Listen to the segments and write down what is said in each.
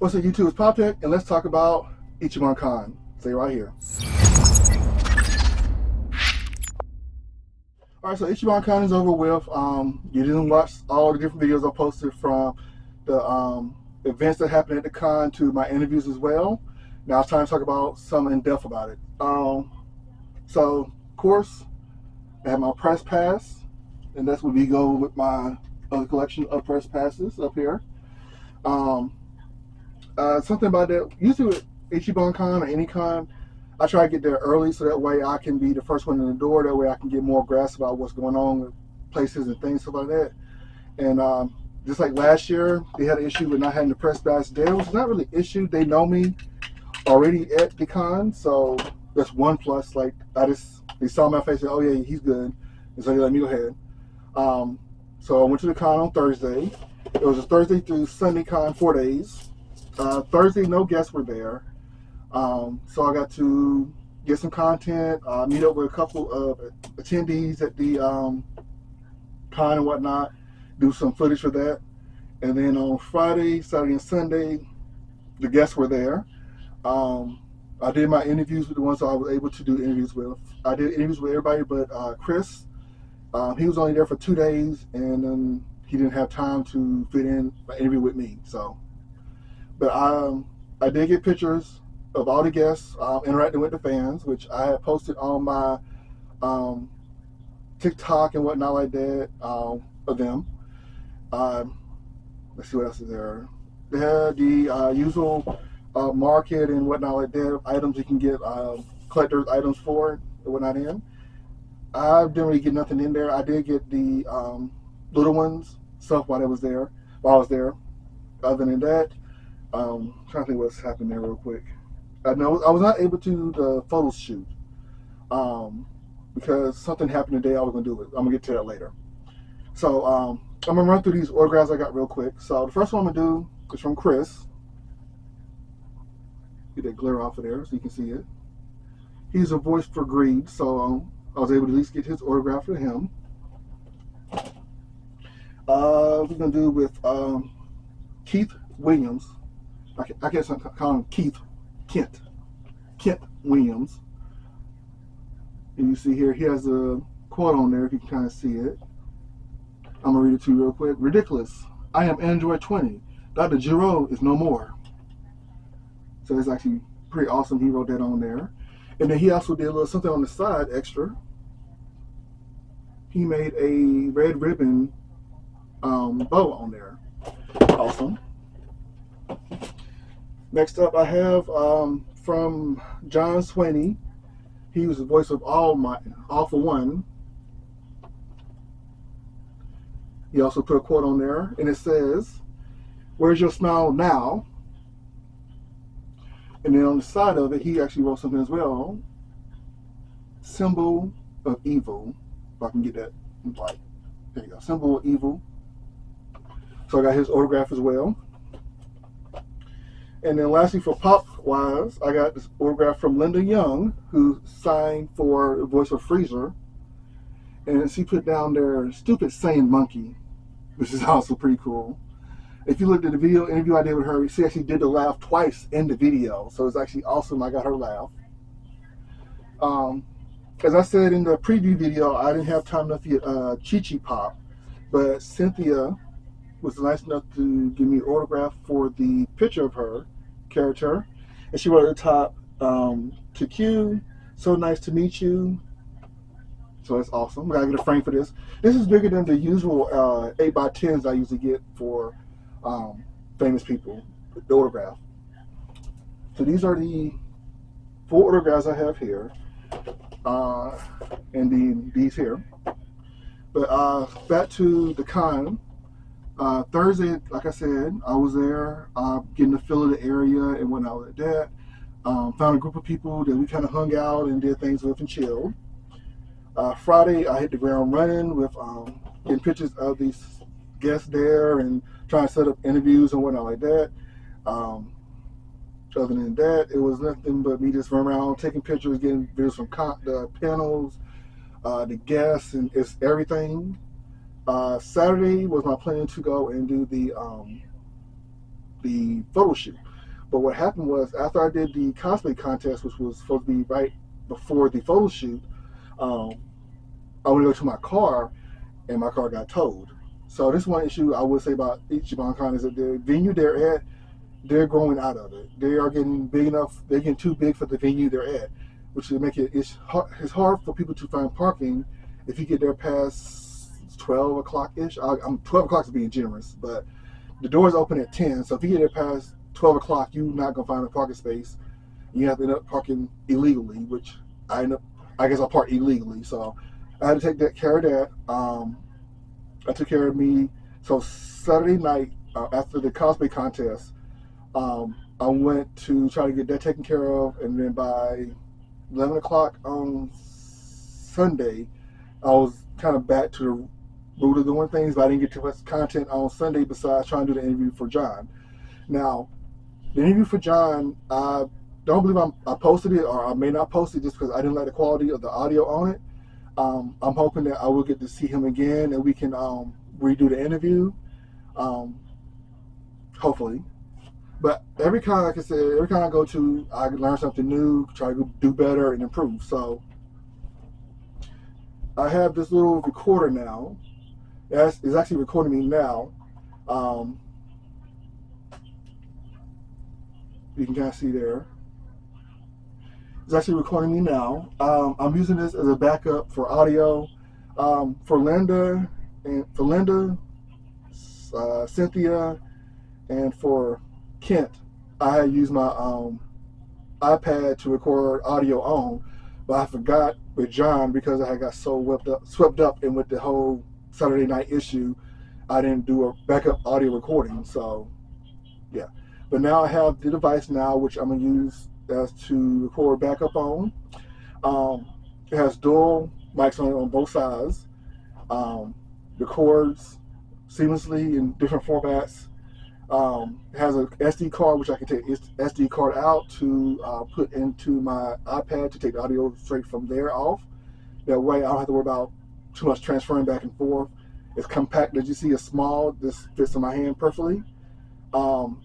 What's up, YouTube? It's Poptech, and let's talk about Ichibancon. Stay right here. Alright, so Ichibancon is over with. You didn't watch all the different videos I posted from the events that happened at the con to my interviews as well. Now it's time to talk about some in depth about it. So, of course, I have my press pass, and that's what we go with my other collection of press passes up here. Something about that, usually with Ichibancon or any con, I try to get there early so that way I can be the first one in the door. That way I can get more grasp about what's going on with places and things, stuff like that. And just like last year, they had an issue with not having the press pass there, which is not really an issue. They know me already at the con, so that's one plus. Like, they saw my face and, oh yeah, he's good. And so they let me go ahead. So I went to the con on Thursday. It was a Thursday through Sunday con, 4 days. Thursday, no guests were there. So I got to get some content, meet up with a couple of attendees at the con and whatnot, do some footage for that. And then on Friday, Saturday, and Sunday, the guests were there. I did my interviews with the ones I was able to do interviews with. I did interviews with everybody but Chris. He was only there for 2 days, and he didn't have time to fit in my interview with me. So, but I did get pictures of all the guests interacting with the fans, which I had posted on my TikTok and whatnot like that of them. Let's see what else is there. They had the usual market and whatnot like that, items you can get collector's items for and whatnot in. I didn't really get nothing in there. I did get the little ones stuff while I was there. Other than that, I'm trying to think what's happened there real quick. I know I was not able to do the photo shoot because something happened the day I was going to do it. I'm going to get to that later. So I'm going to run through these autographs I got real quick. So the first one I'm going to do is from Chris. Get that glare off of there so you can see it. He's a voice for greed, so I was able to at least get his autograph for him. We're going to do with Keith Williams. I guess I call him Kent Williams. And you see here, he has a quote on there if you can kind of see it. I'm going to read it to you real quick. Ridiculous. I am Android 20. Dr. Giro is no more. So it's actually pretty awesome. He wrote that on there. And then he also did a little something on the side extra. He made a red ribbon bow on there. Awesome. Next up, I have from John Swaney. He was the voice of All for One. He also put a quote on there, and it says, "Where's your smile now?" And then on the side of it, he actually wrote something as well. Symbol of evil. If I can get that right. There you go. Symbol of evil. So I got his autograph as well. And then lastly, for pop-wise, I got this autograph from Linda Young, who signed for the voice of Freezer. And she put down there, "Stupid Sane Monkey," which is also pretty cool. If you looked at the video interview I did with her, she actually did the laugh twice in the video. So it's actually awesome. I got her laugh. As I said in the preview video, I didn't have time enough to get Chi Pop. But Cynthia was nice enough to give me an autograph for the picture of her character. And she wrote at the top, "To Q, so nice to meet you." So that's awesome. I gotta get a frame for this. This is bigger than the usual 8x10s I usually get for famous people, the autograph. So these are the 4 autographs I have here, and these here. But back to the con. Thursday, like I said, I was there getting the feel of the area and whatnot like that. Found a group of people that we kind of hung out and did things with and chilled. Friday, I hit the ground running with getting pictures of these guests there and trying to set up interviews and whatnot like that. Other than that, it was nothing but me just running around taking pictures, getting videos from the panels, the guests, and it's everything. Saturday was my plan to go and do the photo shoot. But what happened was after I did the cosplay contest, which was supposed to be right before the photo shoot, um, I went to go to my car, and my car got towed. So this one issue I would say about Ichibancon is that the venue they're at, they're growing out of it. They are getting big enough. They're getting too big for the venue they're at, which would make it's hard for people to find parking if you get there past 12 o'clock ish. I'm 12 o'clock is being generous, but the doors open at 10. So if you get there past 12 o'clock, you're not gonna find a parking space. You have to end up parking illegally, which I guess I'll park illegally. So I had to take that care of that. I took care of me. So Saturday night after the cosplay contest, I went to try to get that taken care of, and then by 11 o'clock on Sunday, I was kind of back to the root of doing things, but I didn't get too much content on Sunday besides trying to do the interview for John. Now, the interview for John, I don't believe I posted it, or I may not post it just because I didn't like the quality of the audio on it. I'm hoping that I will get to see him again and we can redo the interview, hopefully. But every con, like I said, every con I go to, I learn something new, try to do better and improve. So I have this little recorder now. It's actually recording me now. You can kind of see there. It's actually recording me now. I'm using this as a backup for audio. For Linda, Cynthia, and for Kent, I had used my iPad to record audio on, but I forgot with John because I had got so swept up in with the whole Saturday night issue. I didn't do a backup audio recording, so yeah. But now I have the device now, which I'm gonna use as to record backup on. It has dual mics on both sides. Records seamlessly in different formats. It has a SD card, which I can take SD card out to put into my iPad to take the audio straight from there off. That way I don't have to worry about too much transferring back and forth. It's compact, as you see, it's small. This fits in my hand perfectly. So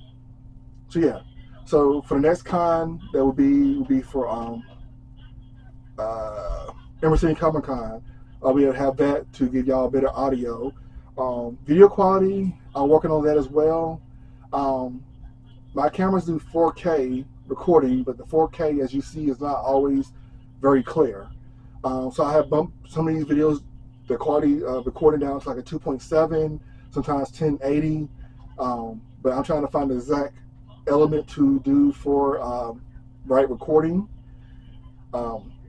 yeah. So for the next con, that would be for Emerson Comic Con. I'll be able to have that to give y'all better audio. Video quality, I'm working on that as well. My cameras do 4K recording, but the 4K, as you see, is not always very clear. So I have bumped some of these videos, the quality of recording down to like a 2.7, sometimes 1080. But I'm trying to find the exact element to do for right recording.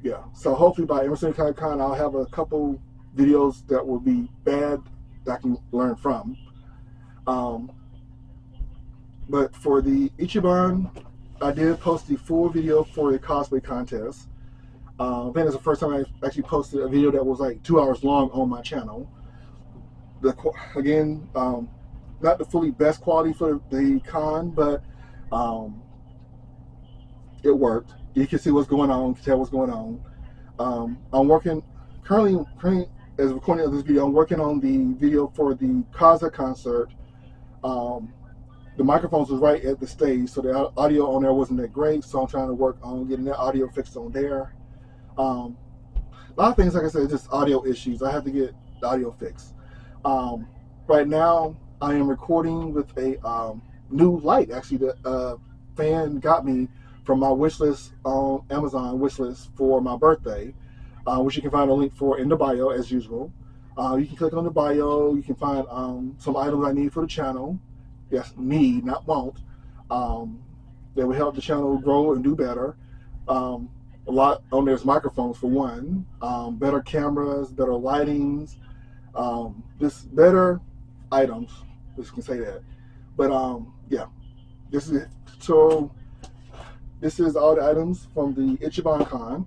Yeah, so hopefully by Emerson Comic Con, I'll have a couple videos that will be bad that I can learn from. But for the Ichiban, I did post the full video for the cosplay contest. I think it's the first time I actually posted a video that was like 2 hours long on my channel. Again, not the fully best quality for the con, but it worked. You can see what's going on, you can tell what's going on. I'm working currently as recording of this video. I'm working on the video for the Kaza concert. The microphones was right at the stage, so the audio on there wasn't that great. So I'm trying to work on getting that audio fixed on there. A lot of things, like I said, just audio issues. I have to get the audio fixed. Right now, I am recording with a new light. Actually, the fan got me from my wish list on Amazon wish list for my birthday, which you can find a link for in the bio as usual. You can click on the bio. You can find some items I need for the channel. Yes, need, not want. That will help the channel grow and do better. A lot on there's microphones for one, better cameras, better lightings, just better items. Just can say that. But yeah, this is it. So this is all the items from the Ichibancon,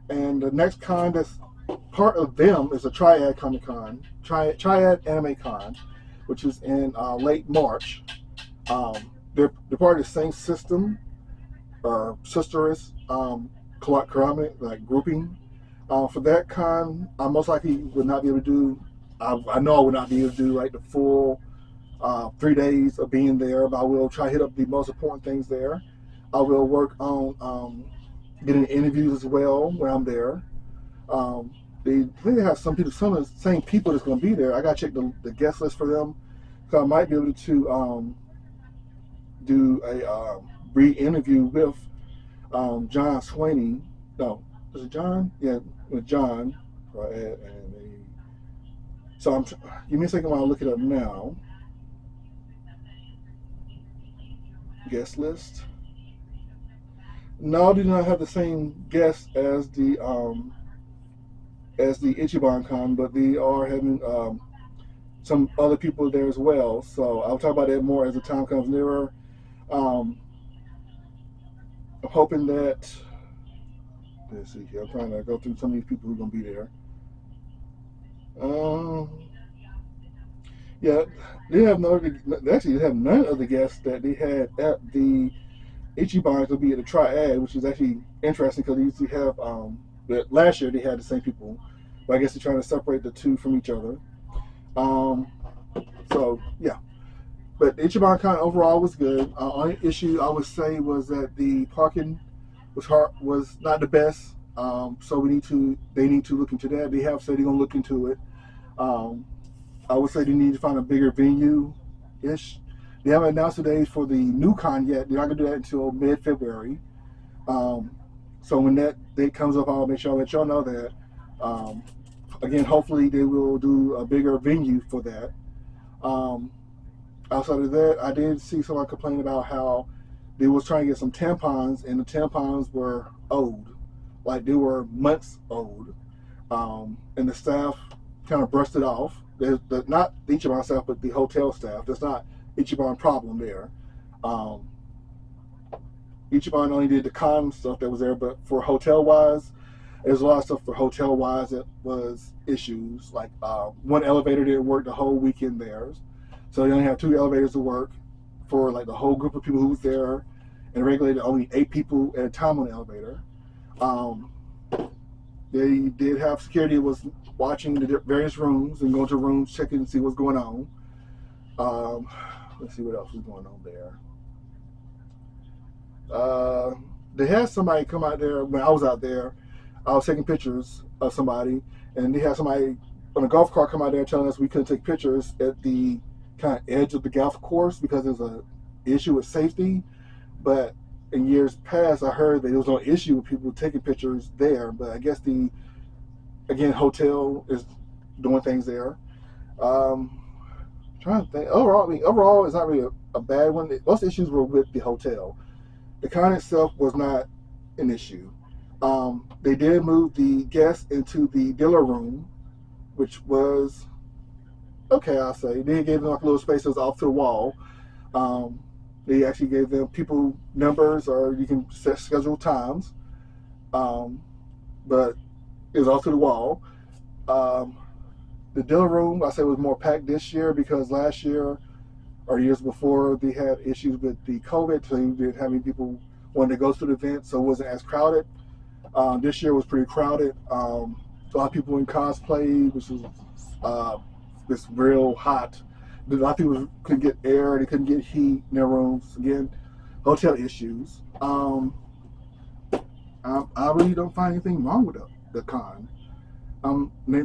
and the next con that's part of them is a Triad Comic Con, Triad Anime Con, which is in late March. They're part of the same system, or sisterist like grouping. For that con, I most likely would not be able to do. I know I would not be able to do like the full 3 days of being there, but I will try to hit up the most important things there. I will work on getting interviews as well when I'm there. They I think they have some of the same people that's going to be there. I got to check the guest list for them, so I might be able to do a re-interview with John Swaney. No, is it John? Yeah, with John. Right, so give me a second while I look it up now. Guest list. No, they do not have the same guest as the Ichibancon, but they are having some other people there as well. So I'll talk about that more as the time comes nearer. I'm hoping that. Let's see here. I'm trying to go through some of these people who are going to be there. Yeah, they have no. Actually, they have none of the guests that they had at the Ichiban to be at the Triad, which is actually interesting because they usually have. Last year they had the same people, but I guess they're trying to separate the two from each other. So yeah, but Ichibancon overall was good. Only issue I would say was that the parking was not the best. So they need to look into that. They have said they're gonna look into it. I would say they need to find a bigger venue ish. They haven't announced the days for the new con yet. They're not gonna do that until mid-February. So when that date comes up, I'll make sure I let y'all know that. Again, hopefully they will do a bigger venue for that. Outside of that, I did see someone complain about how they was trying to get some tampons, and the tampons were old, like they were months old, and the staff kind of brushed it off. There's not the Ichiban staff, but the hotel staff. There's not Ichiban problem there. Ichiban only did the con stuff that was there, but for hotel wise, there's a lot of stuff for hotel wise that was issues. Like one elevator didn't work the whole weekend there, so they only have 2 elevators to work for like the whole group of people who was there, and regulated only 8 people at a time on the elevator. They did have security that was watching the various rooms and going to rooms, checking and see what's going on. Let's see what else was going on there. They had somebody come out there when I was out there. I was taking pictures of somebody, and they had somebody on a golf cart come out there telling us we couldn't take pictures at the kind of edge of the golf course because there's an issue with safety. But in years past, I heard that there was no issue with people taking pictures there. But I guess hotel is doing things there. Trying to think. Overall, it's not really a bad one. Most issues were with the hotel. The con itself was not an issue. They did move the guests into the dealer room, which was okay, I'll say. They gave them like a little space that was off to the wall. They actually gave them people numbers, or you can set schedule times. But it was off to the wall. The dealer room, I say, was more packed this year because last year or years before they had issues with the COVID, so you didn't have many people wanting to go to the event, so it wasn't as crowded. This year was pretty crowded. A lot of people in cosplay, which was this real hot. A lot of people couldn't get air, they couldn't get heat in their rooms. Again, hotel issues. I really don't find anything wrong with the con.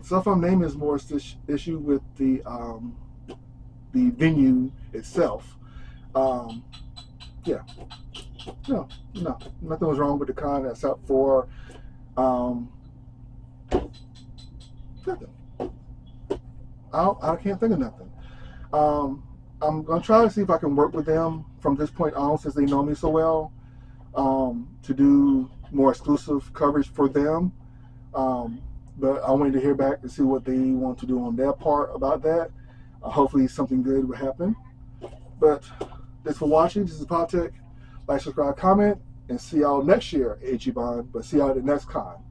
Stuff I'm naming is more this issue with the venue itself. Yeah, no, nothing was wrong with the con except for nothing. I can't think of nothing. I'm gonna try to see if I can work with them from this point on, since they know me so well, to do more exclusive coverage for them. But I wanted to hear back and see what they want to do on their part about that. Hopefully something good will happen. But thanks for watching. This is PopTech. Like, subscribe, comment, and see y'all next year at Ichiban, but see y'all at the next con.